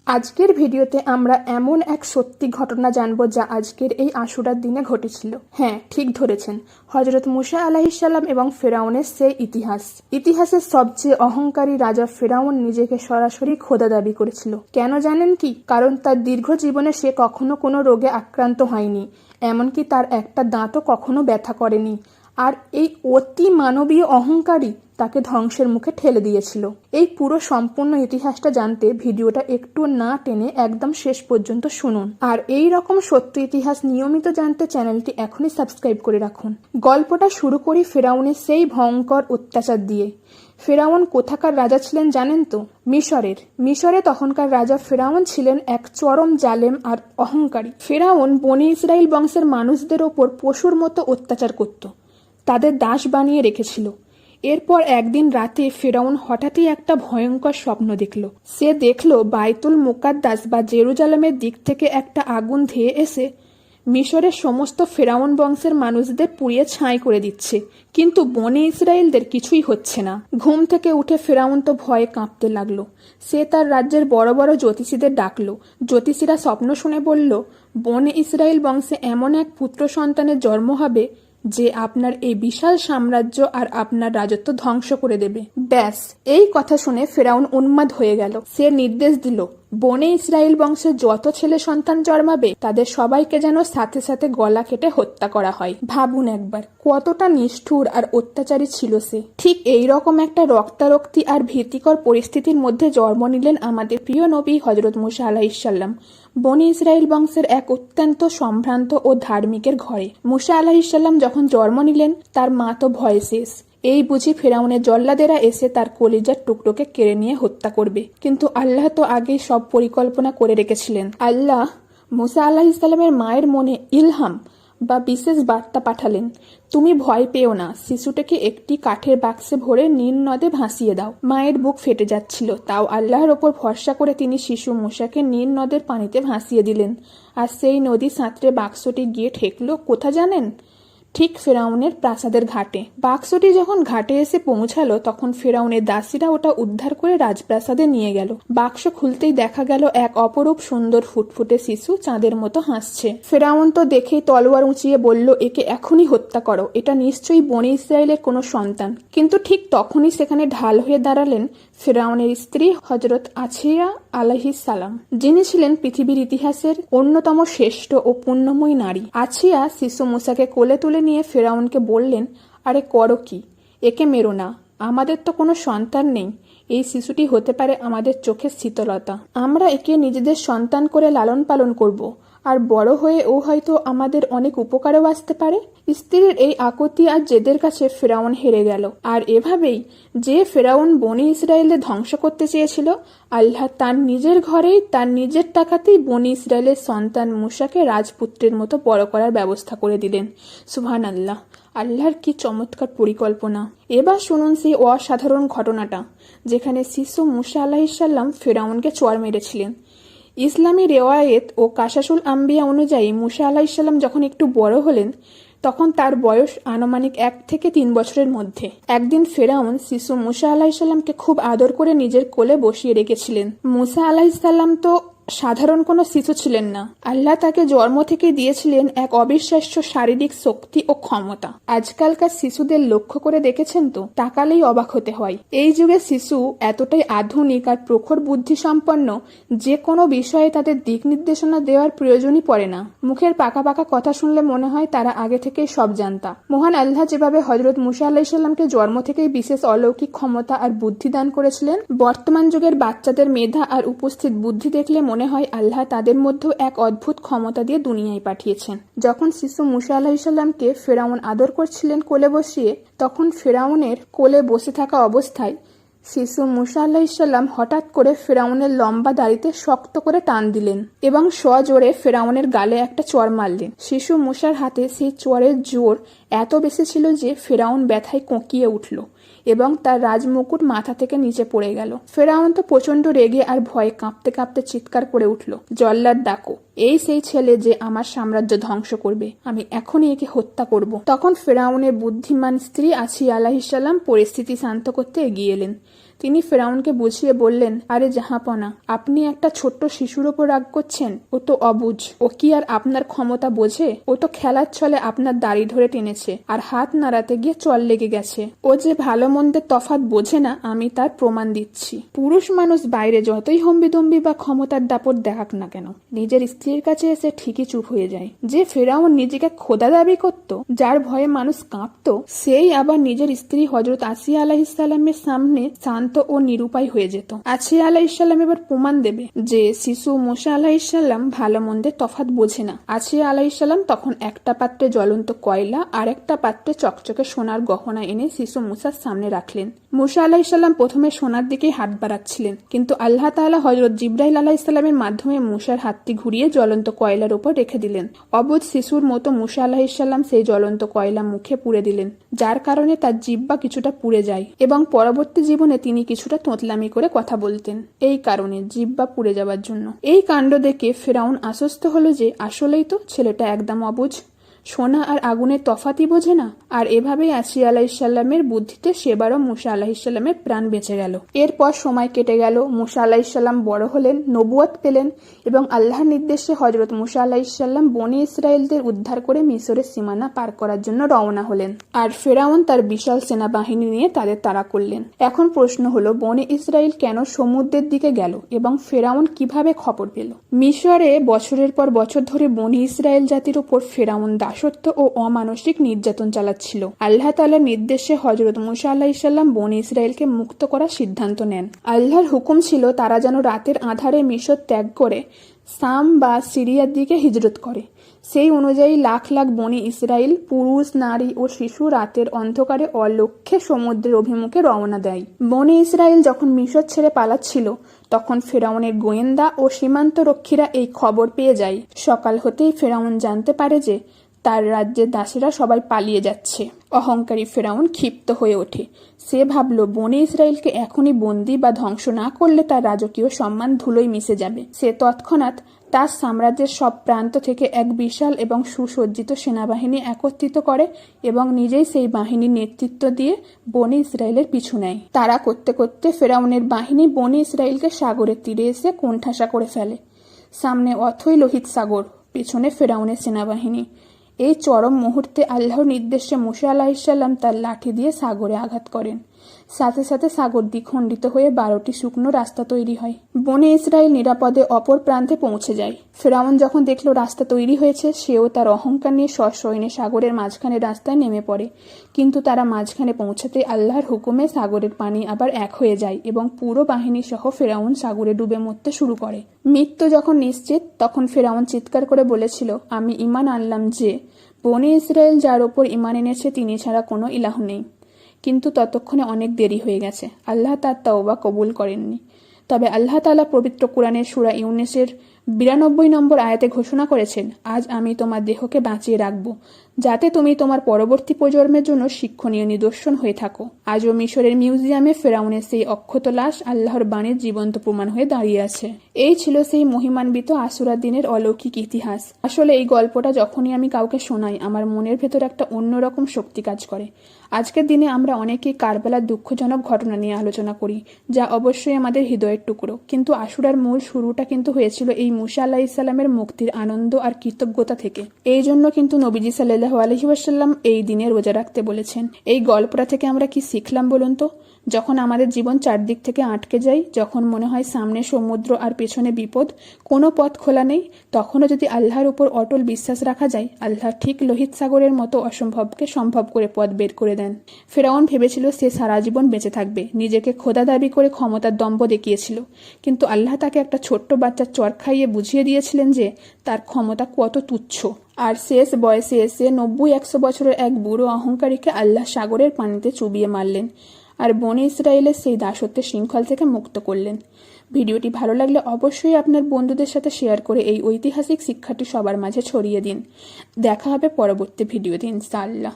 আজকের ভিডিওতে আমরা এমন এক সত্যি ঘটনা জানব যা আজকের এই আশুরার দিনে ঘটেছিল। হ্যাঁ, ঠিক ধরেছেন, হযরত মুসা আলাইহিস সালাম এবং ফেরাউনের সেই ইতিহাসের সবচেয়ে অহংকারী রাজা ফেরাউন নিজেকে সরাসরি খোদা দাবি করেছিল। কেন জানেন কি? কারণ তার দীর্ঘ জীবনে সে কখনো কোনো রোগে আক্রান্ত হয়নি, এমনকি তার একটা দাঁতও কখনো ব্যথা করেনি। আর এই অতি মানবীয় অহংকারী তাকে ধ্বংসের মুখে ঠেলে দিয়েছিল। এই পুরো সম্পূর্ণ ইতিহাসটা জানতে ভিডিওটা একটু না টেনে একদম শেষ পর্যন্ত শুনুন। আর এই রকম সত্য ইতিহাস নিয়মিত জানতে চ্যানেলটি এখনই সাবস্ক্রাইব করে রাখুন। গল্পটা শুরু করি ফেরাউনের সেই ভয়ঙ্কর অত্যাচার দিয়ে। ফেরাউন কোথাকার রাজা ছিলেন জানেন তো? মিশরে তখনকার রাজা ফেরাউন ছিলেন এক চরম জালেম আর অহংকারী। ফেরাউন বনি ইসরাইল বংশের মানুষদের ওপর পশুর মতো অত্যাচার করত, তাদের দাস বানিয়ে রেখেছিল। এরপর একদিন রাতে ফেরাউন হঠাৎই একটা ভয়ঙ্কর স্বপ্ন দেখল। সে দেখল বাইতুল মুকাদ্দাস বা জেরুজালেমের দিক থেকে একটা আগুন ধেয়ে এসে মিশরের সমস্ত ফেরাউন বংশের মানুষদের পুড়িয়ে ছাই করে দিচ্ছে, কিন্তু বনি ইসরায়েলদের কিছুই হচ্ছে না। ঘুম থেকে উঠে ফেরাউন তো ভয়ে কাঁপতে লাগলো। সে তার রাজ্যের বড় বড় জ্যোতিষীদের ডাকলো। জ্যোতিষীরা স্বপ্ন শুনে বলল, বনি ইসরায়েল বংশে এমন এক পুত্র সন্তানের জন্ম হবে যে আপনার এই বিশাল সাম্রাজ্য আর আপনার রাজত্ব ধ্বংস করে দেবে। ব্যাস, এই কথা শুনে ফেরাউন উন্মাদ হয়ে গেল। সে নির্দেশ দিল, বনে ইসরায়েল বংশে যত ছেলে সন্তান জন্মাবে তাদের সবাইকে যেন সাথে সাথে গলা কেটে হত্যা করা হয়। ভাবুন একবার, কতটা নিষ্ঠুর আর অত্যাচারী ছিল সে। ঠিক এই রকম একটা রক্তারক্তি আর ভীতিকর পরিস্থিতির মধ্যে জন্ম নিলেন আমাদের প্রিয় নবী হযরত মুসা আলাইহিস সালাম, বনি ইসরায়েল বংশের এক অত্যন্ত সম্ভ্রান্ত ও ধার্মিকের ঘরে। মুসা আলাইহিস সালাম যখন জন্ম নিলেন তার মা তো ভয়ে শেষ। এই বুঝি ফেরাউনের জল্লাদেরা এসে তার কলিজার টুকরোকে কেড়ে নিয়ে হত্যা করবে। কিন্তু আল্লাহ তো আগেই সব পরিকল্পনা করে রেখেছিলেন। আল্লাহ মুসা আলাইহিস সালামের মায়ের মনে ইলহাম বা বিশেষ বার্তা পাঠালেন, তুমি ভয় পেও না, শিশুটাকে একটি কাঠের বাক্সে ভরে নীল নদে ভাসিয়ে দাও। মায়ের বুক ফেটে যাচ্ছিল, তাও আল্লাহর ওপর ভরসা করে তিনি শিশু মুসাকে নীল নদের পানিতে ভাসিয়ে দিলেন। আর সেই নদী সাঁতরে বাক্সটি গিয়ে ঠেকল কোথা জানেন? ঠিক ফেরাউনের প্রাসাদের ঘাটে। বাক্সটি যখন ঘাটে এসে পৌঁছালো তখন ফেরাউনের দাসীরা ওটা উদ্ধার করে রাজপ্রাসাদে নিয়ে গেল। বাক্স খুলতেই দেখা গেল এক অপরূপ সুন্দর ফুটফুটে শিশু চাঁদের মতো হাসছে। ফেরাউন তো দেখেই তলোয়ার উঁচিয়ে বলল, একে এখনই হত্যা করো, এটা নিশ্চয়ই বনি ইসরায়েলের কোনো সন্তান। কিন্তু ঠিক তখনই সেখানে ঢাল হয়ে দাঁড়ালেন ফেরাউনের স্ত্রী হযরত আসিয়া আলাইহিস সালাম, যিনি ছিলেন পৃথিবীর ইতিহাসের অন্যতম শ্রেষ্ঠ ও পুণ্যময়ী নারী। আসিয়া শিশু মুসাকে কোলে তুলে নিয়ে ফেরাউনকে বললেন, আরে করো কি, একে মেরো না, আমাদের তো কোনো সন্তান নেই। এই শিশুটি হতে পারে আমাদের চোখের শীতলতা। আমরা একে নিজেদের সন্তান করে লালন পালন করব, আর বড় হয়ে ও হয়তো আমাদের অনেক উপকারেও আসতে পারে। স্ত্রীর এই আকুতি আর জেদের কাছে ফেরাউন হেরে গেল। আর এভাবেই যে ফেরাউন বনি ইসরায়েলের ধ্বংস করতে চেয়েছিল, আল্লাহ তার নিজের ঘরেই তার নিজের টাকাতেই বনি ইসরায়েলের সন্তান মুসাকে রাজপুত্রের মতো বড় করার ব্যবস্থা করে দিলেন। সুবহানাল্লাহ, আল্লাহর কি চমৎকার পরিকল্পনা। এবার শুনুন সেই অসাধারণ ঘটনাটা যেখানে শিশু মুসা আলাইহিস সালাম ফেরাউনকে চড় মেরেছিলেন। ইসলামী রেওয়ায়েত ও কাসাসুল আম্বিয়া অনুযায়ী মুসা আলাইহিস সালাম যখন একটু বড় হলেন তখন তার বয়স আনুমানিক 1 থেকে 3 বছরের মধ্যে। একদিন ফেরাউন শিশু মুসা আলাইহিস সালামকে খুব আদর করে নিজের কোলে বসিয়ে রেখেছিলেন। মুসা আলাইহিস সালাম তো সাধারণ কোনো শিশু ছিলেন না। আল্লাহ তাকে জন্ম থেকে দিয়েছিলেন এক অবিশ্বাস্য শারীরিক শক্তি ও ক্ষমতা। আজকালকার শিশুদের লক্ষ্য করে দেখেছেন তো, তাকালেই অবাক হতে হয়। এই যুগে শিশু এতটাই আধুনিক আর প্রখর বুদ্ধি সম্পন্ন যে কোনো বিষয়ে তাদের দিক নির্দেশনা দেওয়ার প্রয়োজনই পড়ে না। মুখের পাকা পাকা কথা শুনলে মনে হয় তারা আগে থেকেই সব জানতা। মহান আল্লাহ যেভাবে হযরত মুসা আলাইহিস সালামকে জন্ম থেকেই বিশেষ অলৌকিক ক্ষমতা আর বুদ্ধি দান করেছিলেন, বর্তমান যুগের বাচ্চাদের মেধা আর উপস্থিত বুদ্ধি দেখলে মনে হয় আল্লাহ তাদের মধ্যে এক অদ্ভুত ক্ষমতা দিয়ে দুনিয়ায় পাঠিয়েছেন। যখন শিশু মুসা আলাইহিস সালামকে ফেরাউন আদর করছিলেন কোলে বসিয়ে, তখন ফেরাউনের কোলে বসে থাকা অবস্থায় শিশু মুসা আলাইহিস সালাম হঠাৎ করে ফেরাউনের লম্বা দাড়িতে শক্ত করে টান দিলেন এবং সজোরে ফেরাউনের গালে একটা চড় মারলেন। শিশু মুসার হাতে সেই চড়ের জোর এত বেশি ছিল যে ফেরাউন ব্যথায় কোঁকিয়ে উঠল এবং তার রাজমুকুট মাথা থেকে নিচে পড়ে গেল। ফেরাউন তো প্রচন্ড রেগে আর ভয়ে কাঁপতে কাঁপতে চিৎকার করে উঠল, জল্লাদ ডাকো, এই সেই ছেলে যে আমার সাম্রাজ্য ধ্বংস করবে, আমি এখনই একে হত্যা করব। তখন ফেরাউনের বুদ্ধিমান স্ত্রী আসিয়া আলাইহিস সালাম পরিস্থিতি শান্ত করতে এগিয়ে এলেন। তিনি ফেরাউনকে বুঝিয়ে বললেন, আরে জাহাপনা, আপনি একটা ছোট্ট শিশুর ওপর রাগ করছেন? ও তো অবুঝ, ও কি আর আপনার ক্ষমতা বোঝে? ও তো খেলার ছলে আপনার দাড়ি ধরে টেনেছে আর হাত নাড়াতে গিয়ে চল লেগে গেছে। ও যে ভালো মন্দের তফাৎ বোঝে না, আমি তার প্রমাণ দিচ্ছি। পুরুষ মানুষ বাইরে যতই হম্বিদম্বি বা ক্ষমতার দাপট দেখাক না কেন, নিজের স্ত্রীর কাছে এসে ঠিকই চুপ হয়ে যায়। যে ফেরাউন নিজেকে খোদা দাবি করত, যার ভয়ে মানুষ কাঁপত, সেই আবার নিজের স্ত্রী হযরত আসিয়া আলাইহিসসালামের সামনে শান্ত ও নিরুপায় হয়ে যেত। আসিয়া আলাইহিসসালাম এবার প্রমাণ দেবে যে শিশু মুসা আলাইহিসসালাম ভালো মন্দের তফাৎ বোঝে না। আসিয়া আলাইহিসসালাম তখন একটা পাত্রে জ্বলন্ত কয়লা আর একটা পাত্রে চকচকে সোনার গহনা এনে শিশু মুসার সামনে রাখলেন। মুসা আলাইহিসসালাম প্রথমে সোনার দিকেই হাত বাড়াচ্ছিলেন, কিন্তু আল্লাহ তাআলা হযরত জিবরাইল আলাইহিসসালামের মাধ্যমে মুসার হাতটি ঘুরিয়ে জ্বলন্ত কয়লার উপর রেখে দিলেন। অবুঝ শিশুর মতো মুসা আলাইহিসসালাম সেই জ্বলন্ত কয়লা মুখে পুরে দিলেন, যার কারণে তার জিহ্বা কিছুটা পুড়ে যায় এবং পরবর্তী জীবনে তিনি কিছুটা তোতলামি করে কথা বলতেন, এই কারণে জিহ্বা পুড়ে যাওয়ার জন্য। এই কাণ্ড দেখে ফেরাউন আশ্বস্ত হলো যে আসলেই তো ছেলেটা একদম অবুঝ, সোনা আর আগুনের তফাতই বোঝে না। আর এভাবেই আসিয়া আলাইহিসসালামের বুদ্ধিতে সেবারও মুসা আলাইহিসসালামের প্রাণ বেঁচে গেল। এরপর সময় কেটে গেল, মুসা আলাইহিসসালাম বড় হলেন, নবুয়ত পেলেন এবং আল্লাহর নির্দেশে হযরত মুসা আলাইহিসসালাম বনি ইসরায়েলদের উদ্ধার করে মিশরের সীমানা পার করার জন্য রওনা হলেন। আর ফেরাউন তার বিশাল সেনাবাহিনী নিয়ে তাদের তাড়া করলেন। এখন প্রশ্ন হলো, বনি ইসরায়েল কেন সমুদ্রের দিকে গেল এবং ফেরাউন কিভাবে খবর পেল? মিশরে বছরের পর বছর ধরে বনি ইসরায়েল জাতির উপর ফেরাউন দাসত্ব ও অমানসিক নির্যাতন চালাচ্ছিল। আল্লাহ তাআলার নির্দেশে হযরত মুসা আলাইহিসসালাম বনি ইসরায়েলকে মুক্ত করার সিদ্ধান্ত নেন। আল্লাহর হুকুম ছিল তারা যেন রাতের আঁধারে মিশর ত্যাগ করে শাম বা সিরিয়ার দিকে হিজরত করে। সেই অনুযায়ী লাখ লাখ বনি ইসরায়েল, পুরুষ, নারী ও শিশু রাতের অন্ধকারে অলক্ষ্যে সমুদ্রের অভিমুখে রওনা দেয়। বনি ইসরায়েল যখন মিশর ছেড়ে পালাচ্ছিল, তখন ফেরাউনের গোয়েন্দা ও সীমান্ত রক্ষীরা এই খবর পেয়ে যায়। সকাল হতেই ফেরাউন জানতে পারে যে তার রাজ্যের দাসীরা সবাই পালিয়ে যাচ্ছে। অহংকারী ফেরাউন ক্ষিপ্ত হয়ে ওঠে। সে ভাবল, বনি ইসরায়েলকে এখনই বন্দী বা ধ্বংস না করলে তার রাজকীয় সম্মান ধুলোয় মিশে যাবে। সে তৎক্ষণাৎ তার সাম্রাজ্যের সব প্রান্ত থেকে এক বিশাল এবং সুসজ্জিত সেনাবাহিনী একত্রিত করে এবং নিজেই সেই বাহিনীর নেতৃত্ব দিয়ে বনি ইসরায়েলের পিছু নেয়। তারা করতে করতে ফেরাউনের বাহিনী বনি ইসরায়েলকে সাগরের তীরে এসে কোণঠাসা করে ফেলে। সামনে অথই লোহিত সাগর, পেছনে ফেরাউনের সেনাবাহিনী। এই চরম মুহূর্তে আল্লাহর নির্দেশে মুসা আলাইহিসসালাম তার লাঠি দিয়ে সাগরে আঘাত করেন। সাথে সাথে সাগর দ্বিখণ্ডিত হয়ে 12টি শুকনো রাস্তা তৈরি হয়। বনে ইসরায়েল নিরাপদে অপর প্রান্তে পৌঁছে যায়। ফেরাউন যখন দেখল রাস্তা তৈরি হয়েছে, সেও তার অহংকার নিয়ে সসৈন্যে সাগরের মাঝখানে রাস্তায় নেমে পড়ে। কিন্তু তারা মাঝখানে পৌঁছাতে আল্লাহর হুকুমে সাগরের পানি আবার এক হয়ে যায় এবং পুরো বাহিনী সহ ফেরাউন সাগরে ডুবে মরতে শুরু করে। মৃত্যু যখন নিশ্চিত, তখন ফেরাউন চিৎকার করে বলেছিল, আমি ঈমান আনলাম যে বনে ইসরায়েল যার ওপর ঈমান এনেছে তিনি ছাড়া কোনো ইলাহ নেই। কিন্তু ততক্ষণে অনেক দেরি হয়ে গেছে। আল্লাহ তার তওবা কবুল করেননি। তবে আল্লাহ তাআলা পবিত্র কোরআনের সূরা ইউনূসের 92 নম্বর আয়াতে ঘোষণা করেছেন, আজ আমি তোমার দেহকে বাঁচিয়ে রাখব, যাতে তুমি তোমার পরবর্তী প্রজন্মের জন্য শিক্ষণীয় নিদর্শন হয়ে থাকো। আজও মিশরের মিউজিয়ামে ফেরাউনের সেই অক্ষত লাশ আল্লাহর বাণীর জীবন্ত প্রমাণ হয়ে দাঁড়িয়ে আছে। এই ছিল সেই মহিমান্বিত আশুরার দিনের অলৌকিক ইতিহাস। আসলে এই গল্পটা যখনই আমি কাউকে শোনাই, আমার মনের ভেতর একটা অন্যরকম শক্তি কাজ করে। আজকের দিনে আমরা অনেকেই কারবালার দুঃখজনক ঘটনা নিয়ে আলোচনা করি, যা অবশ্যই আমাদের হৃদয়ের টুকরো। কিন্তু আশুরার মূল শুরুটা কিন্তু হয়েছিল এই মুসা আলাইহিস সালামের মুক্তির আনন্দ আর কৃতজ্ঞতা থেকে। এই জন্য কিন্তু নবীজি সাল্লাল্লাহু আলাইহি ওয়াসাল্লাম এই দিনে রোজা রাখতে বলেছেন। এই গল্পটা থেকে আমরা কি শিখলাম বলুন তো? যখন আমাদের জীবন চারদিক থেকে আটকে যায়, যখন মনে হয় সামনে সমুদ্র আর পেছনে বিপদ, কোনো পথ খোলা নেই, তখনও যদি আল্লাহর উপর অটল বিশ্বাস রাখা যায়, আল্লাহ ঠিক লোহিত সাগরের মতো অসম্ভবকে সম্ভব করে পথ বের করে দেন। ফেরাউন ভেবেছিল সে সারা জীবন বেঁচে থাকবে, নিজেকে খোদা দাবি করে ক্ষমতার দম্ভ দেখিয়েছিল। কিন্তু আল্লাহ তাকে একটা ছোট্ট বাচ্চার চর খাইয়ে বুঝিয়ে দিয়েছিলেন যে তার ক্ষমতা কত তুচ্ছ। আর শেষ বয়সে এসে 90-100 বছরের এক বুড়ো অহংকারীকে আল্লাহ সাগরের পানিতে চুবিয়ে মারলেন আর বনে ইসরায়েলের সেই দাসত্বের শৃঙ্খল থেকে মুক্ত করলেন। ভিডিওটি ভালো লাগলে অবশ্যই আপনার বন্ধুদের সাথে শেয়ার করে এই ঐতিহাসিক শিক্ষাটি সবার মাঝে ছড়িয়ে দিন। দেখা হবে পরবর্তী ভিডিওতে ইনশাআল্লাহ।